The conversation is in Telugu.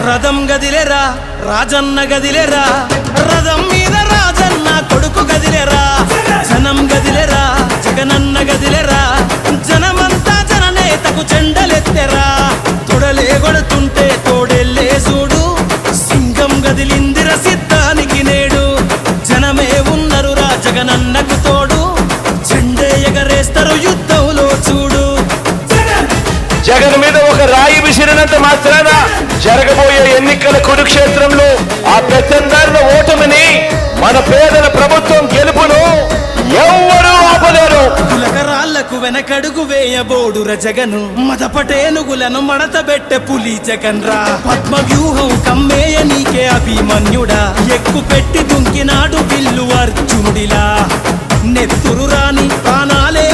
రథం గదిలేరా రాజన్న గదిలేరా, రథం మీద రాజన్న కొడుకు గదిలేరా, జనం గదిలేరా జగనన్న గదిలేరా, జనమంతా జననేతకు చెండలెత్తెరా, తొడలే కొడుతుంటే తోడెల్లే చూడు, సింగం గదిలిందిర సిద్ధానికి నేడు, జనమే ఉన్నరురా జగనన్నకు తోడు, చెండే ఎగరేస్తారు యుద్ధంలో చూడు. జగన్ మీద ఒక రాయి విసిరినంత మాత్రాన జరగబోయే ఎన్నికల కురుక్షేత్రంలో ఆ పెద్దందారుల ఓటమిని, మన పేదల ప్రభుత్వం గెలుపును ఎవ్వరూ ఆపలేరు. కులకరాళ్లకు వెనకడుగు వేయబోడుర జగను, మదపటేనుగులను మడతబెట్టె పులి జగన్ రా, పద్మ వ్యూహం కమ్మేయ నీకే అభిమన్యుడా, ఎక్కు పెట్టి దుంకినాడు విల్లు అర్జునుడిలా, నెత్తురు రాని ప్రాణాలే